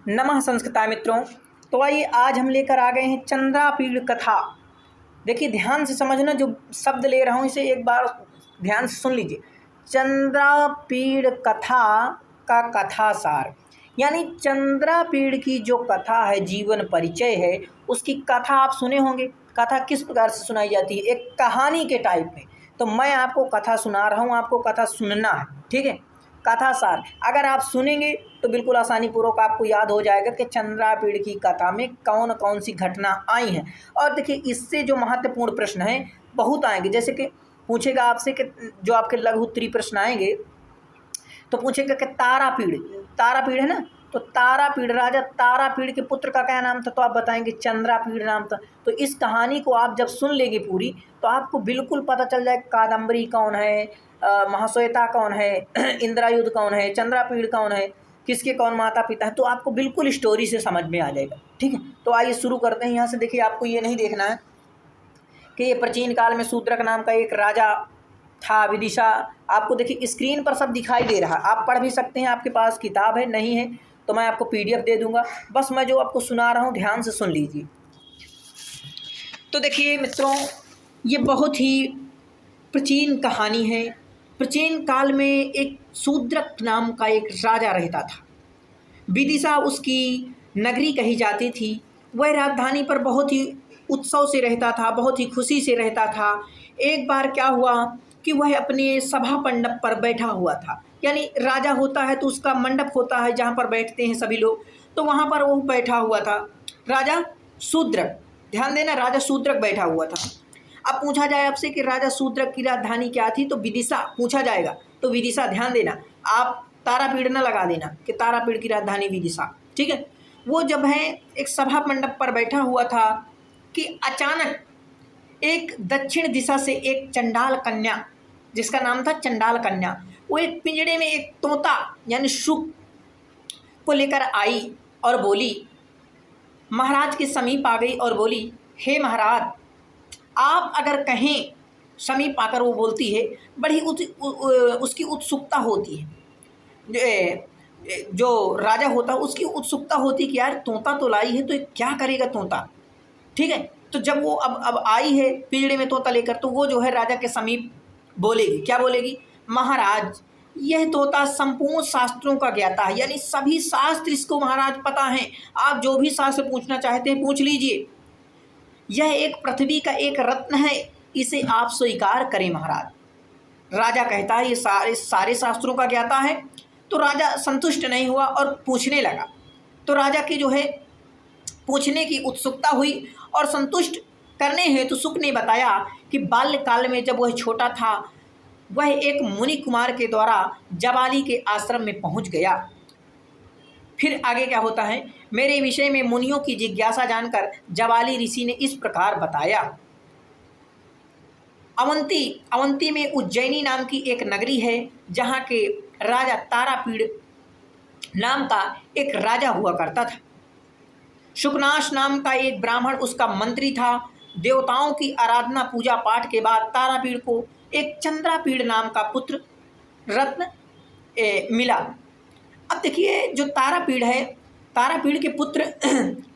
नमः संस्कृता मित्रों। तो आइए आज हम लेकर आ गए हैं चंद्रापीड़ कथा। देखिए ध्यान से समझना, जो शब्द ले रहा हूँ इसे एक बार ध्यान से सुन लीजिए। चंद्रापीड़ कथा का कथासार, यानी चंद्रापीड़ की जो कथा है, जीवन परिचय है, उसकी कथा आप सुने होंगे। कथा किस प्रकार से सुनाई जाती है? एक कहानी के टाइप में। तो मैं आपको कथा सुना रहा हूँ, आपको कथा सुनना है, ठीक है। कथा सार अगर आप सुनेंगे तो बिल्कुल आसानी पूर्वक आपको याद हो जाएगा कि चंद्रापीड़ की कथा में कौन कौन सी घटना आई हैं। और देखिए इससे जो महत्वपूर्ण प्रश्न हैं बहुत आएंगे, जैसे कि पूछेगा आपसे कि जो आपके लघु उत्तरीय प्रश्न आएंगे तो पूछेगा कि तारापीड़, तारापीड़ है ना, तो तारापीड़, राजा तारापीड़ के पुत्र का क्या नाम था? तो आप बताएंगे चंद्रापीड़ नाम था। तो इस कहानी को आप जब सुन लेंगे पूरी तो आपको बिल्कुल पता चल जाए कादम्बरी कौन है, महाश्वेता कौन है, इंद्रायुध कौन है, चंद्रापीड़ कौन है, किसके कौन माता पिता है। तो आपको बिल्कुल स्टोरी से समझ में आ जाएगा, ठीक है। तो आइए शुरू करते हैं। यहाँ से देखिए, आपको ये नहीं देखना है कि ये प्राचीन काल में शूद्रक नाम का एक राजा था, विदिशा। आपको देखिए स्क्रीन पर सब दिखाई दे रहा है, आप पढ़ भी सकते हैं। आपके पास किताब है, नहीं है तो मैं आपको PDF दे दूंगा। बस मैं जो आपको सुना रहा हूँ ध्यान से सुन लीजिए। तो देखिए मित्रों, ये बहुत ही प्राचीन कहानी है। प्राचीन काल में एक शूद्रक नाम का एक राजा रहता था। विदिशा उसकी नगरी कही जाती थी। वह राजधानी पर बहुत ही उत्सव से रहता था, बहुत ही खुशी से रहता था। एक बार क्या हुआ कि वह अपने सभा मंडप पर बैठा हुआ था। यानी राजा होता है तो उसका मंडप होता है जहाँ पर बैठते हैं सभी लोग, तो वहाँ पर वो बैठा हुआ था। राजा शूद्रक, ध्यान देना, राजा शूद्रक बैठा हुआ था। अब पूछा जाए आपसे कि राजा शूद्रक की राजधानी क्या थी, तो विदिशा पूछा जाएगा। तो विदिशा, ध्यान देना, आप तारापीड़ न लगा देना कि तारापीड़ की राजधानी विदिशा, ठीक है। वो जब है एक सभा मंडप पर बैठा हुआ था कि अचानक एक दक्षिण दिशा से एक चंडाल कन्या, जिसका नाम था चंडाल कन्या, वो एक पिंजड़े में एक तोता यानी शुक को लेकर आई और बोली, महाराज के समीप आ गई और बोली, हे महाराज, आप अगर कहें, समीप आकर वो बोलती है, बड़ी उसकी उत्सुकता होती है। जो राजा होता उसकी उत्सुकता होती कि यार तोता तो लाई है, तो क्या करेगा तोता, ठीक है। तो जब वो अब आई है पिंजड़े में तोता लेकर, तो वो जो है राजा के समीप बोलेगी। क्या बोलेगी? महाराज, यह तोता संपूर्ण शास्त्रों का ज्ञाता है, यानी सभी शास्त्र इसको महाराज पता है। आप जो भी शास्त्र पूछना चाहते हैं पूछ लीजिए। यह एक पृथ्वी का एक रत्न है, इसे आप स्वीकार करें महाराज। राजा कहता है ये सारे शास्त्रों का ज्ञाता है। तो राजा संतुष्ट नहीं हुआ और पूछने लगा। तो राजा की जो है पूछने की उत्सुकता हुई और संतुष्ट करने हेतु शुक ने बताया कि बाल्यकाल में जब वह छोटा था, वह एक मुनि कुमार के द्वारा जवाली के आश्रम में पहुंच गया। फिर आगे क्या होता है, मेरे विषय में मुनियों की जिज्ञासा जानकर जवाली ऋषि ने इस प्रकार बताया। अवंती में उज्जैनी नाम की एक नगरी है, जहाँ के राजा तारापीड़ नाम का एक राजा हुआ करता था। शुकनाश नाम का एक ब्राह्मण उसका मंत्री था। देवताओं की आराधना पूजा पाठ के बाद तारापीड़ को एक चंद्रापीड़ नाम का पुत्र रत्न मिला। अब देखिए, जो तारापीड़ है, तारापीड़ के पुत्र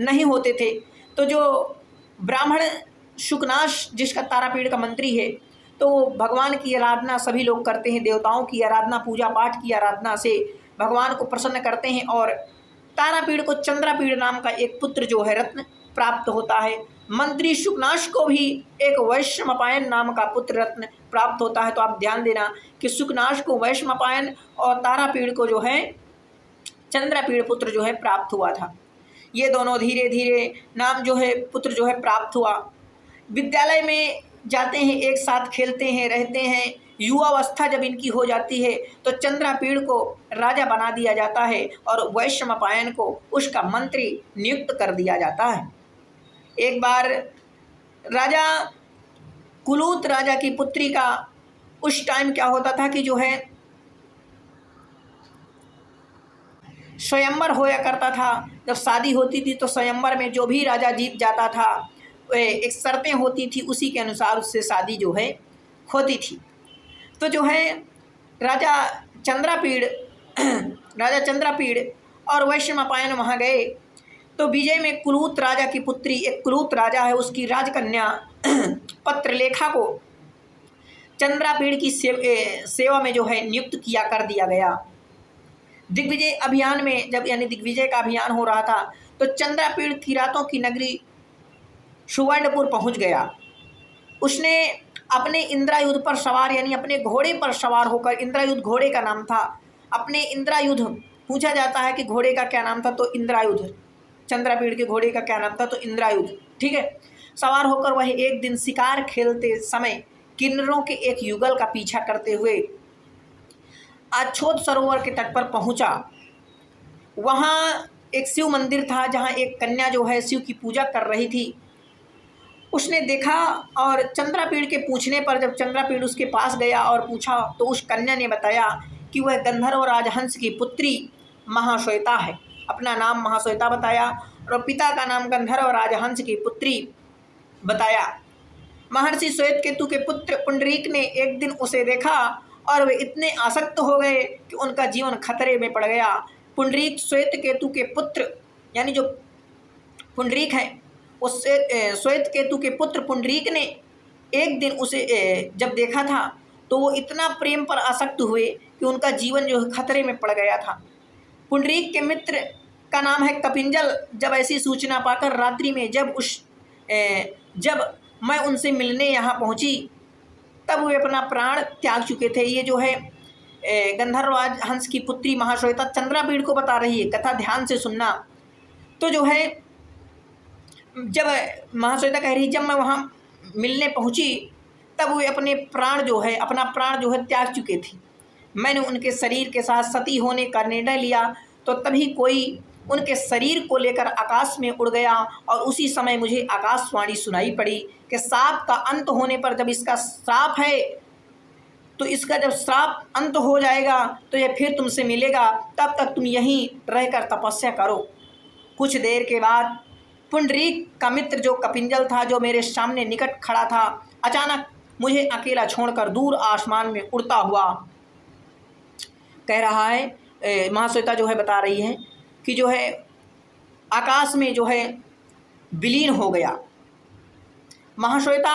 नहीं होते थे। तो जो ब्राह्मण शुकनाश, जिसका तारापीड़ का मंत्री है, तो भगवान की आराधना सभी लोग करते हैं। देवताओं की आराधना, पूजा पाठ की आराधना से भगवान को प्रसन्न करते हैं और तारापीड़ को चंद्रापीड़ नाम का एक पुत्र जो है रत्न प्राप्त होता है। मंत्री शुकनाश को भी एक वैश्यमपायन नाम का पुत्र रत्न प्राप्त होता है। तो आप ध्यान देना कि शुकनाश को वैश्यमपायन और तारापीड़ को जो है चंद्रापीड़ पुत्र जो है प्राप्त हुआ था। ये दोनों धीरे धीरे नाम जो है पुत्र जो है प्राप्त हुआ। विद्यालय में जाते हैं, एक साथ खेलते हैं, रहते हैं। युवावस्था जब इनकी हो जाती है तो चंद्रापीड़ को राजा बना दिया जाता है और वैश्यमपायन को उसका मंत्री नियुक्त कर दिया जाता है। एक बार राजा कुलूत राजा की पुत्री का उस टाइम क्या होता था कि जो है स्वयंवर होया करता था। जब शादी होती थी तो स्वयंवर में जो भी राजा जीत जाता था, एक शर्तें होती थी, उसी के अनुसार उससे शादी जो है होती थी। तो जो है राजा चंद्रापीड़ और वैशंपायन वहाँ गए तो विजय में कुलूत राजा की पुत्री, एक कुलूत राजा है, उसकी राजकन्या पत्रलेखा को चंद्रापीड़ की सेवा में जो है नियुक्त किया कर दिया गया। दिग्विजय अभियान में जब यानी दिग्विजय का अभियान हो रहा था तो चंद्रापीड़ किरातों की नगरी सुवर्णपुर पहुंच गया। उसने अपने इंद्रायुध पर सवार यानी अपने घोड़े पर सवार होकर, इंद्रायुध घोड़े का नाम था, अपने इंद्रायुध, पूछा जाता है कि घोड़े का क्या नाम था तो इंद्रायुध, चंद्रापीड़ के घोड़े का क्या नाम था तो इंद्रायुध, ठीक है। सवार होकर वह एक दिन शिकार खेलते समय किन्नरों के एक युगल का पीछा करते हुए अछोत सरोवर के तट पर पहुंचा। वहाँ एक शिव मंदिर था जहाँ एक कन्या जो है शिव की पूजा कर रही थी। उसने देखा और चंद्रापीड़ के पूछने पर जब चंद्रापीड़ उसके पास गया और पूछा तो उस कन्या ने बताया कि वह गंधर्व राजहंस की पुत्री महाश्वेता है। अपना नाम महाश्वेता बताया और पिता का नाम गंधर्व राजहंस की पुत्री बताया। महर्षि श्वेत केतु के पुत्र पुंडरीक ने एक दिन उसे देखा और वे इतने आसक्त हो गए कि उनका जीवन खतरे में पड़ गया। पुंडरीक श्वेत केतु के पुत्र यानी जो पुंडरीक है उससे श्वेत केतु के पुत्र पुंडरीक ने एक दिन उसे जब देखा था तो वो इतना प्रेम पर आसक्त हुए कि उनका जीवन जो खतरे में पड़ गया था। पुंडरीक के मित्र का नाम है कपिंजल। जब ऐसी सूचना पाकर रात्रि में जब मैं उनसे मिलने यहाँ पहुँची तब वे अपना प्राण त्याग चुके थे। ये जो है गंधर्वराज हंस की पुत्री महाश्वेता चंद्रापीड़ को बता रही है, कथा ध्यान से सुनना। तो जो है जब महाश्वेता कह रही जब मैं वहाँ मिलने पहुँची तब वे अपना प्राण जो है त्याग चुके थे। मैंने उनके शरीर के साथ सती होने का निर्णय लिया तो तभी कोई उनके शरीर को लेकर आकाश में उड़ गया और उसी समय मुझे आकाशवाणी सुनाई पड़ी कि श्राप का अंत होने पर, जब इसका श्राप है तो इसका जब श्राप अंत हो जाएगा तो यह फिर तुमसे मिलेगा, तब तक तुम यहीं रहकर तपस्या करो। कुछ देर के बाद पुंडरीक का मित्र जो कपिंजल था, जो मेरे सामने निकट खड़ा था, अचानक मुझे अकेला छोड़कर दूर आसमान में उड़ता हुआ कह रहा है। महाश्वेता जो है बता रही है कि जो है आकाश में जो है विलीन हो गया। महाश्वेता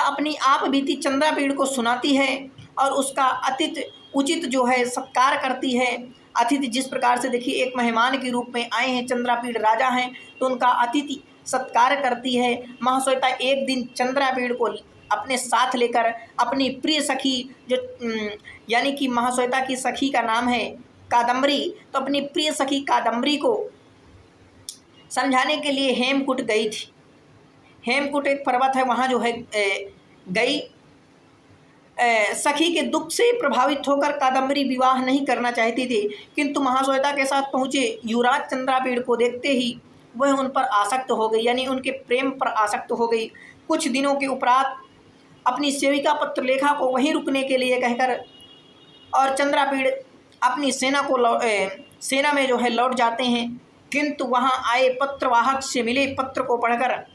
अपनी आप बीती चंद्रापीड़ को सुनाती है और उसका उचित जो है सत्कार करती है। अतिथि जिस प्रकार से देखिए एक मेहमान के रूप में आए हैं, चंद्रापीड़ राजा हैं तो उनका अतिथि सत्कार करती है। महाश्वेता एक दिन चंद्रापीड़ को अपने साथ लेकर अपनी प्रिय सखी जो यानी कि महाश्वेता की सखी का नाम है कादम्बरी, तो अपनी प्रिय सखी कादम्बरी को समझाने के लिए हेमकूट गई थी। हेमकूट एक पर्वत है, वहाँ जो है गई। सखी के दुख से प्रभावित होकर कादम्बरी विवाह नहीं करना चाहती थी, किंतु महाश्वेता के साथ पहुँचे युवराज चंद्रापीड़ को देखते ही वह उन पर आसक्त हो गई, यानी उनके प्रेम पर आसक्त हो गई। कुछ दिनों के उपरांत अपनी सेविका पत्रलेखा को वहीं रुकने के लिए कहकर और चंद्रापीड़ अपनी सेना में जो है लौट जाते हैं, किंतु वहां आए पत्रवाहक से मिले पत्र को पढ़कर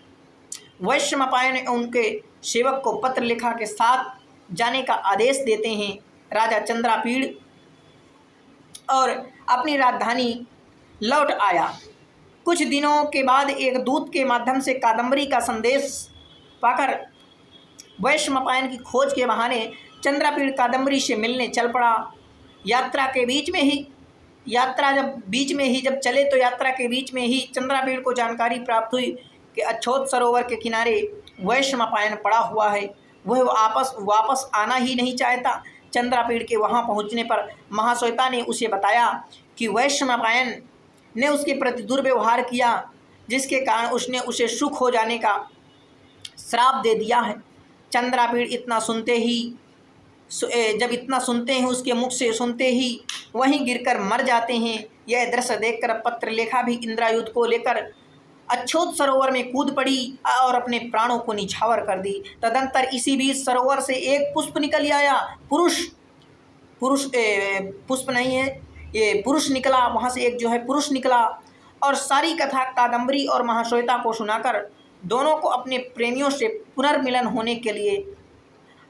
वैशंपायन उनके सेवक को पत्रलेखा के साथ जाने का आदेश देते हैं। राजा चंद्रापीड़ और अपनी राजधानी लौट आया। कुछ दिनों के बाद एक दूत के माध्यम से कादम्बरी का संदेश पाकर वैशंपायन की खोज के बहाने चंद्रापीड़ कादम्बरी से मिलने चल पड़ा। यात्रा के बीच में ही जब चले तो यात्रा के बीच में ही चंद्रापीड़ को जानकारी प्राप्त हुई कि अछोत सरोवर के किनारे वैशंपायन पड़ा हुआ है। वह वापस आना ही नहीं चाहता। चंद्रापीड़ के वहाँ पहुँचने पर महाश्वेता ने उसे बताया कि वैशंपायन ने उसके प्रति दुर्व्यवहार किया, जिसके कारण उसने उसे सुख हो जाने का श्राप दे दिया है। चंद्रापीड़ जब इतना सुनते हैं, उसके मुख से सुनते ही वहीं गिरकर मर जाते हैं। यह दृश्य देखकर पत्रलेखा भी इंद्रायुध को लेकर अछोत सरोवर में कूद पड़ी और अपने प्राणों को निछावर कर दी। तदंतर इसी बीच सरोवर से एक पुष्प निकल आया। पुष्प नहीं है, ये पुरुष निकला। वहाँ से एक जो है पुरुष निकला और सारी कथा कादम्बरी और महाश्वेता को सुनाकर दोनों को अपने प्रेमियों से पुनर्मिलन होने के लिए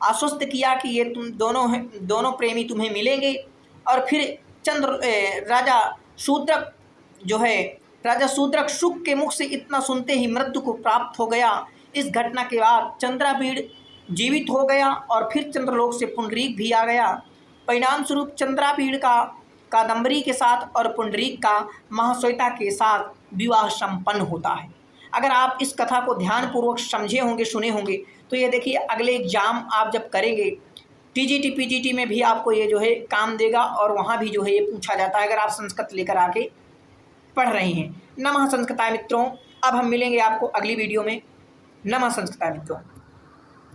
आश्वस्त किया कि ये तुम दोनों प्रेमी तुम्हें मिलेंगे और फिर राजा शूद्रक जो है, राजा शूद्रक शुक के मुख से इतना सुनते ही मृत्यु को प्राप्त हो गया। इस घटना के बाद चंद्रापीड़ जीवित हो गया और फिर चंद्रलोक से पुंडरीक भी आ गया। परिणाम स्वरूप चंद्रापीड़ का कादम्बरी के साथ और पुंडरीक का महाश्वेता के साथ विवाह संपन्न होता है। अगर आप इस कथा को ध्यानपूर्वक समझे होंगे, सुने होंगे, तो ये देखिए अगले एग्जाम आप जब करेंगे टीजीटी पीजीटी में भी आपको ये जो है काम देगा और वहाँ भी जो है ये पूछा जाता है अगर आप संस्कृत लेकर आके पढ़ रहे हैं। नमः संस्कृताय मित्रों, अब हम मिलेंगे आपको अगली वीडियो में। नमः संस्कृताय मित्रों।